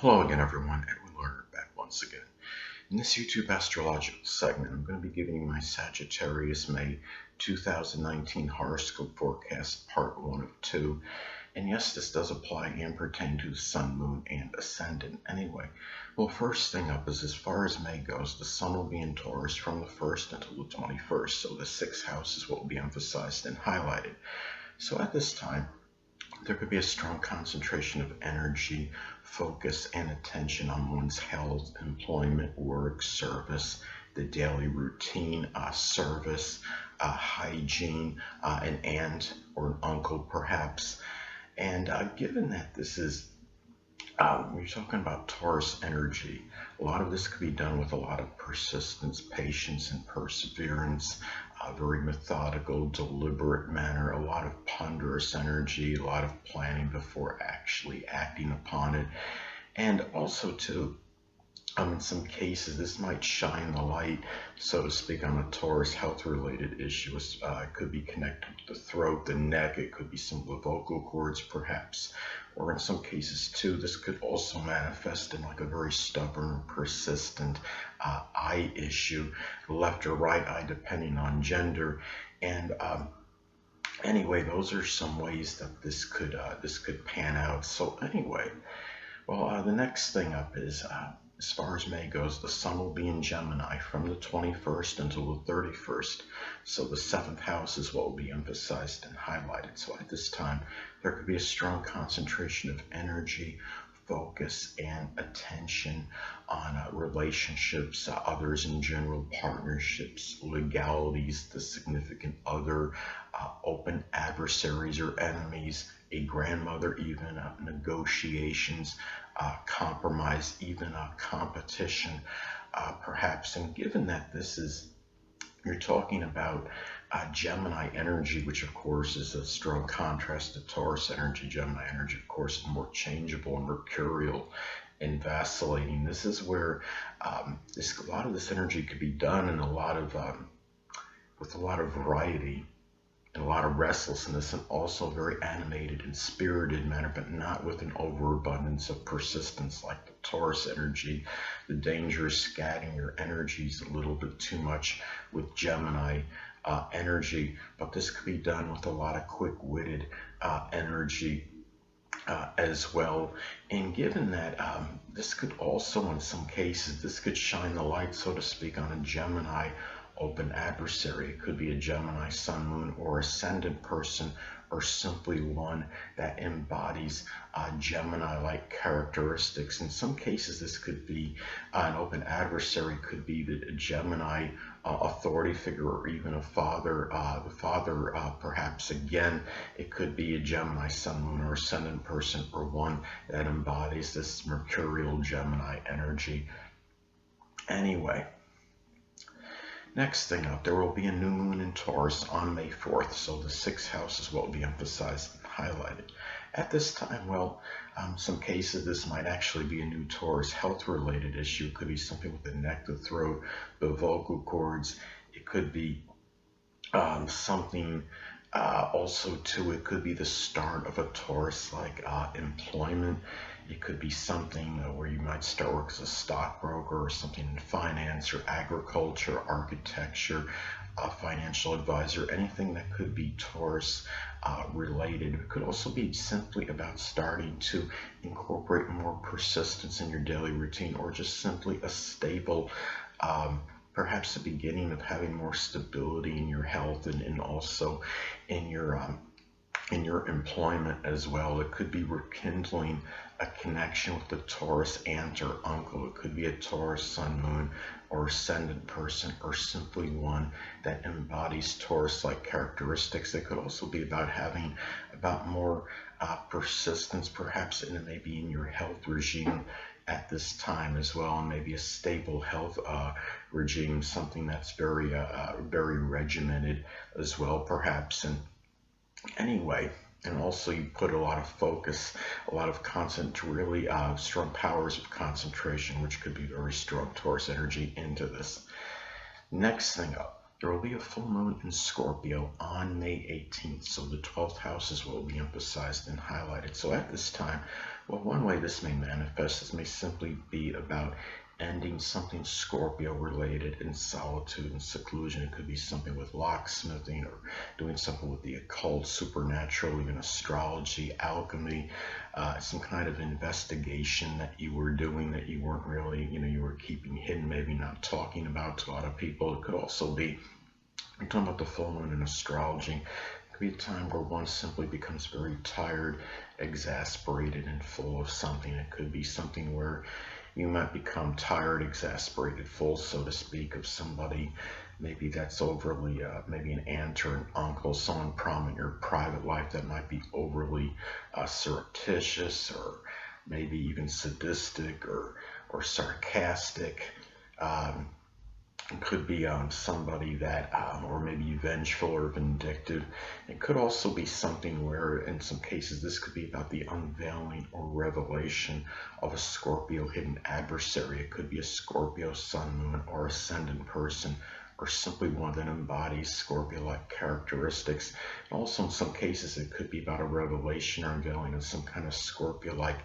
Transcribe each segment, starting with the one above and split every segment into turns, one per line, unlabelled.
Hello again, everyone. Edwin Learnard back once again. In this YouTube astrological segment, I'm going to be giving you my Sagittarius May 2019 horoscope forecast, part 1 of 2. And yes, this does apply and pertain to the Sun, Moon, and Ascendant anyway. Well, first thing up is as far as May goes, the Sun will be in Taurus from the 1st until the 21st. So the 6th house is what will be emphasized and highlighted. So at this time, there could be a strong concentration of energy, focus, and attention on one's health, employment, work, service, the daily routine, service, hygiene, an aunt or an uncle perhaps. And given that this is, you're talking about Taurus energy, a lot of this could be done with a lot of persistence, patience, and perseverance. Very methodical, deliberate manner, a lot of ponderous energy, a lot of planning before actually acting upon it. And also too, in some cases, this might shine the light, so to speak, on a Taurus health-related issue. It could be connected to the throat, the neck. It could be some of the vocal cords, perhaps. Or in some cases, too, this could also manifest in like a very stubborn, persistent eye issue, left or right eye, depending on gender. And anyway, those are some ways that this could pan out. So anyway, well, the next thing up is, as far as May goes, the Sun will be in Gemini from the 21st until the 31st. So the 7th house is what will be emphasized and highlighted. So at this time, there could be a strong concentration of energy, focus, and attention on relationships, others in general, partnerships, legalities, the significant other, open adversaries or enemies, a grandmother even, negotiations, compromise, even competition, perhaps. And given that this is, you're talking about Gemini energy, which of course is a strong contrast to Taurus energy. Gemini energy, of course, is more changeable and mercurial and vacillating. This is where a lot of this energy could be done in with a lot of variety and a lot of restlessness, and also very animated and spirited manner, but not with an overabundance of persistence like the Taurus energy. The danger is scattering your energies a little bit too much with Gemini energy, but this could be done with a lot of quick-witted energy as well. And given that this could also, in some cases, this could shine the light, so to speak, on a Gemini open adversary. It could be a Gemini Sun, Moon, or Ascendant person, or simply one that embodies Gemini-like characteristics. In some cases, this could be an open adversary, could be the Gemini authority figure, or even a father. The father, perhaps again, it could be a Gemini Sun, Moon, or Ascendant person, or one that embodies this mercurial Gemini energy. Anyway, next thing up, there will be a new moon in Taurus on May 4th, so the 6th house is what will be emphasized and highlighted. At this time, well, some cases this might actually be a new Taurus health-related issue. It could be something with the neck, the throat, the vocal cords. It could be something also too, it could be the start of a Taurus-like employment. It could be something where you might start work as a stockbroker, or something in finance or agriculture, architecture, financial advisor, anything that could be Taurus related. It could also be simply about starting to incorporate more persistence in your daily routine, or just simply a stable, perhaps the beginning of having more stability in your health, and also in your employment as well. It could be rekindling a connection with the Taurus aunt or uncle. It could be a Taurus Sun, Moon, or Ascendant person, or simply one that embodies Taurus-like characteristics. It could also be about having more persistence, perhaps maybe in your health regime at this time as well, and maybe a stable health regime, something that's very regimented as well, perhaps. And anyway, and also you put a lot of focus, a lot of really strong powers of concentration, which could be very strong Taurus energy, into this. Next thing up, there will be a full moon in Scorpio on May 18th. So the 12th house is what will be emphasized and highlighted. So at this time, Well, one way this may manifest, this may simply be about ending something Scorpio related in solitude and seclusion. It could be something with locksmithing or doing something with the occult, supernatural, even astrology, alchemy, some kind of investigation that you were doing that you weren't really, you were keeping hidden, maybe not talking about to a lot of people. It could also be, I'm talking about the full moon in astrology. It could be a time where one simply becomes very tired, exasperated, and full of something. It could be something where you might become tired, exasperated, full, so to speak, of somebody. Maybe that's overly, maybe an aunt or an uncle, someone prominent in your private life that might be overly surreptitious, or maybe even sadistic or sarcastic. It could be somebody that, or maybe vengeful or vindictive. It could also be something where, in some cases, this could be about the unveiling or revelation of a Scorpio hidden adversary. It could be a Scorpio sun, moon, or ascendant person, or simply one that embodies Scorpio-like characteristics. And also, in some cases, it could be about a revelation or unveiling of some kind of Scorpio-like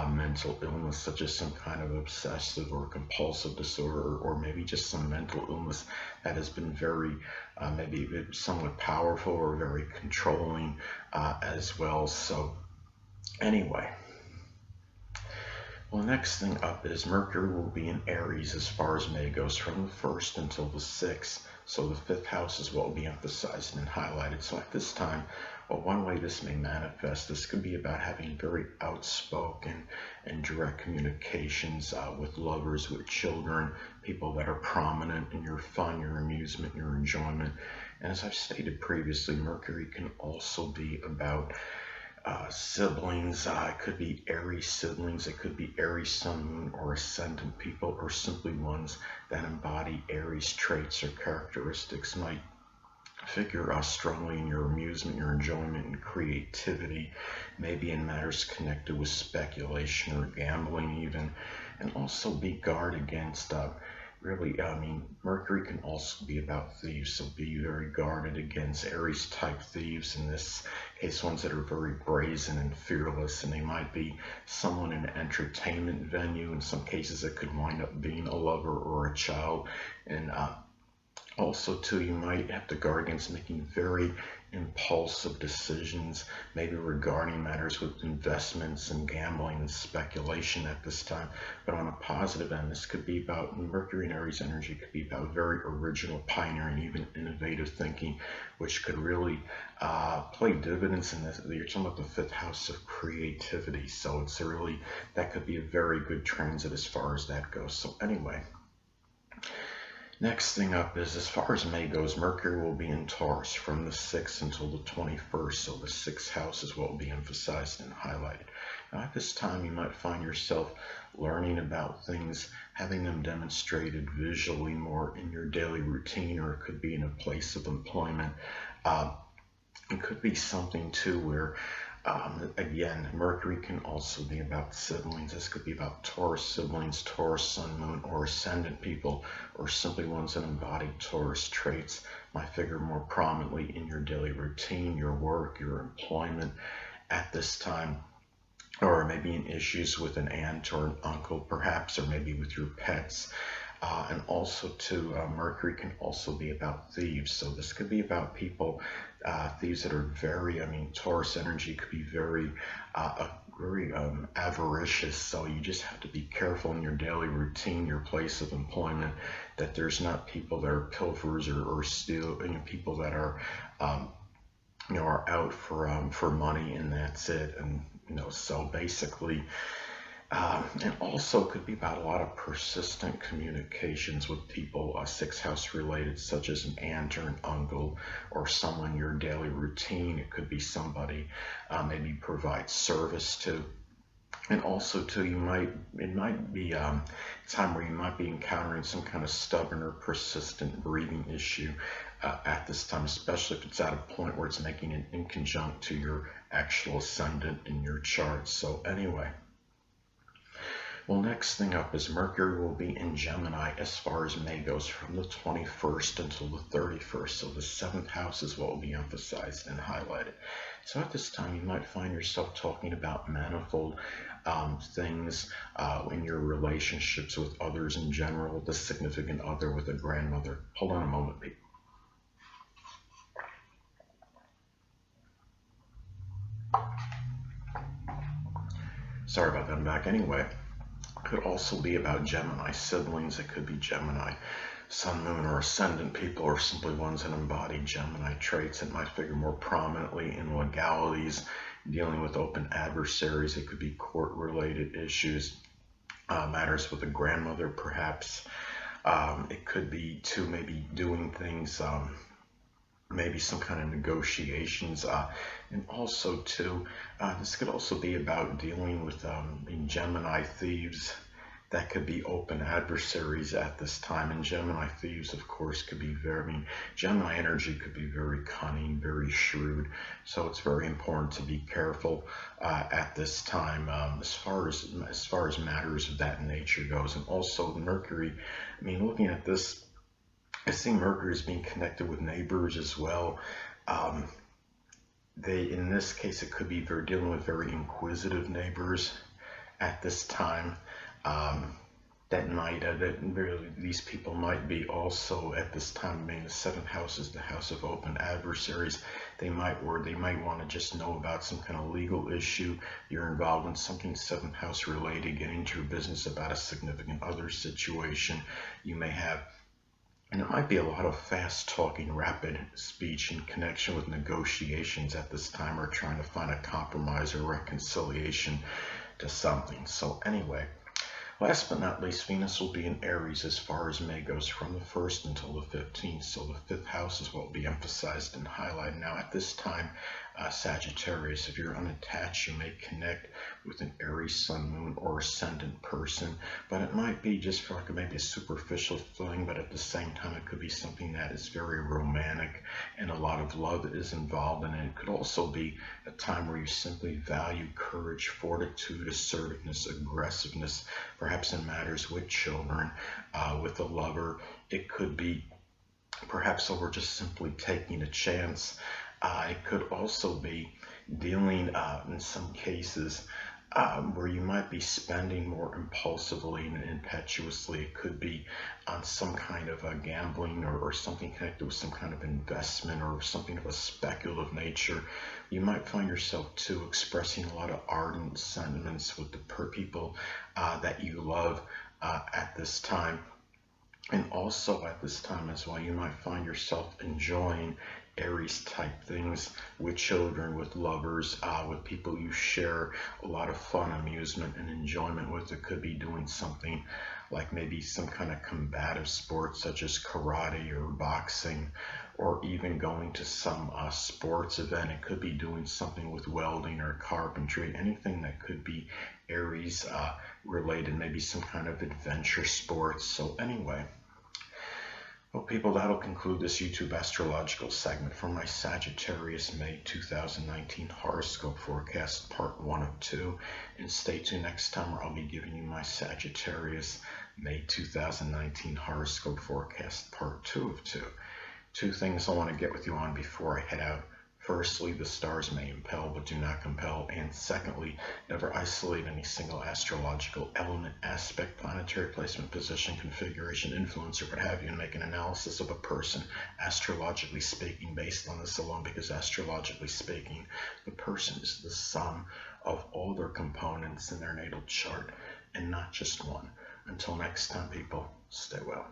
mental illness, such as some kind of obsessive or compulsive disorder, or maybe just some mental illness that has been very, maybe somewhat powerful or very controlling as well. So anyway, well, next thing up is Mercury will be in Aries as far as May goes, from the 1st until the 6th. So the 5th house is what will be emphasized and highlighted. So at this time, well, one way this may manifest, this could be about having very outspoken and direct communications with lovers, with children, people that are prominent in your fun, your amusement, your enjoyment. And as I've stated previously, Mercury can also be about siblings. It could be Aries siblings, it could be Aries sun, moon, or ascendant people, or simply ones that embody Aries traits or characteristics. Might figure strongly in your amusement, your enjoyment, and creativity, maybe in matters connected with speculation or gambling even, and also be guard against really, Mercury can also be about thieves, so be very guarded against Aries type thieves, in this case ones that are very brazen and fearless, and they might be someone in an entertainment venue. In some cases it could wind up being a lover or a child. And also, too, you might have to guard against making very impulsive decisions, maybe regarding matters with investments and gambling and speculation at this time. But on a positive end, this could be about Mercury and Aries energy, could be about very original, pioneering, even innovative thinking, which could really play dividends in this. You're talking about the 5th house of creativity, so it's really, that could be a very good transit as far as that goes. So anyway, next thing up is, as far as May goes, Mercury will be in Taurus from the 6th until the 21st, so the 6th house is what will be emphasized and highlighted. Now, at this time, you might find yourself learning about things, having them demonstrated visually more in your daily routine, or it could be in a place of employment. It could be something, too, where again, Mercury can also be about siblings. This could be about Taurus siblings, Taurus sun, moon, or ascendant people, or simply ones that embody Taurus traits. Might figure more prominently in your daily routine, your work, your employment at this time, or maybe in issues with an aunt or an uncle perhaps, or maybe with your pets. And also, too, Mercury can also be about thieves. So this could be about people, thieves that are very, Taurus energy could be very, very avaricious. So you just have to be careful in your daily routine, your place of employment, that there's not people that are pilferers or steal, people that are, are out for money, and that's it. And so basically. And also could be about a lot of persistent communications with people, 6th house related, such as an aunt or an uncle, or someone in your daily routine. It could be somebody maybe provide service to. And also, too, it might be a time where you might be encountering some kind of stubborn or persistent breathing issue at this time, especially if it's at a point where it's making it in conjunct to your actual ascendant in your chart. So anyway. Well, next thing up is Mercury will be in Gemini as far as May goes, from the 21st until the 31st. So the 7th house is what will be emphasized and highlighted. So at this time, you might find yourself talking about manifold things in your relationships with others in general, the significant other with a grandmother. Hold on a moment, people. Sorry about that, I'm back. Anyway, it could also be about Gemini siblings. It could be Gemini Sun, Moon, or Ascendant people, or simply ones that embody Gemini traits. It might figure more prominently in legalities, dealing with open adversaries. It could be court-related issues, matters with a grandmother, perhaps. It could be, too, maybe doing things, maybe some kind of negotiations, and also, too, this could also be about dealing with Gemini thieves. That could be open adversaries at this time. And Gemini thieves, of course, could be Gemini energy could be very cunning, very shrewd. So it's very important to be careful at this time as far as matters of that nature goes. And also Mercury, I mean, looking at this, I see Mercury as being connected with neighbors as well. In this case, it could be dealing with very inquisitive neighbors at this time. These people might be also at this time, being the seventh house is the house of open adversaries. They might want to just know about some kind of legal issue. You're involved in something seventh house related, getting into your business about a significant other situation you may have. And it might be a lot of fast talking, rapid speech in connection with negotiations at this time, or trying to find a compromise or reconciliation to something. So anyway, last but not least, Venus will be in Aries as far as May goes, from the 1st until the 15th. So the 5th house is what will be emphasized and highlighted. Now at this time, Sagittarius, if you're unattached, you may connect with an Aries, Sun, Moon, or Ascendant person, but it might be just for like maybe a superficial thing, but at the same time it could be something that is very romantic and a lot of love is involved in it. It could also be a time where you simply value courage, fortitude, assertiveness, aggressiveness, perhaps in matters with children, with a lover. It could be perhaps over just simply taking a chance. It could also be dealing in some cases where you might be spending more impulsively and impetuously. It could be on some kind of gambling or something connected with some kind of investment or something of a speculative nature. You might find yourself too expressing a lot of ardent sentiments with the people that you love at this time. And also at this time as well, you might find yourself enjoying Aries type things with children, with lovers, with people you share a lot of fun, amusement, and enjoyment with. It could be doing something like maybe some kind of combative sport such as karate or boxing, or even going to some sports event. It could be doing something with welding or carpentry, anything that could be Aries related, maybe some kind of adventure sports. So anyway, well, people, that'll conclude this YouTube astrological segment for my Sagittarius May 2019 horoscope forecast, part 1 of 2. And stay tuned next time where I'll be giving you my Sagittarius May 2019 horoscope forecast, part 2 of 2. Two things I want to get with you on before I head out. Firstly, the stars may impel but do not compel. And secondly, never isolate any single astrological element, aspect, planetary placement, position, configuration, influence, or what have you, and make an analysis of a person, astrologically speaking, based on this alone, because astrologically speaking, the person is the sum of all their components in their natal chart and not just one. Until next time, people, stay well.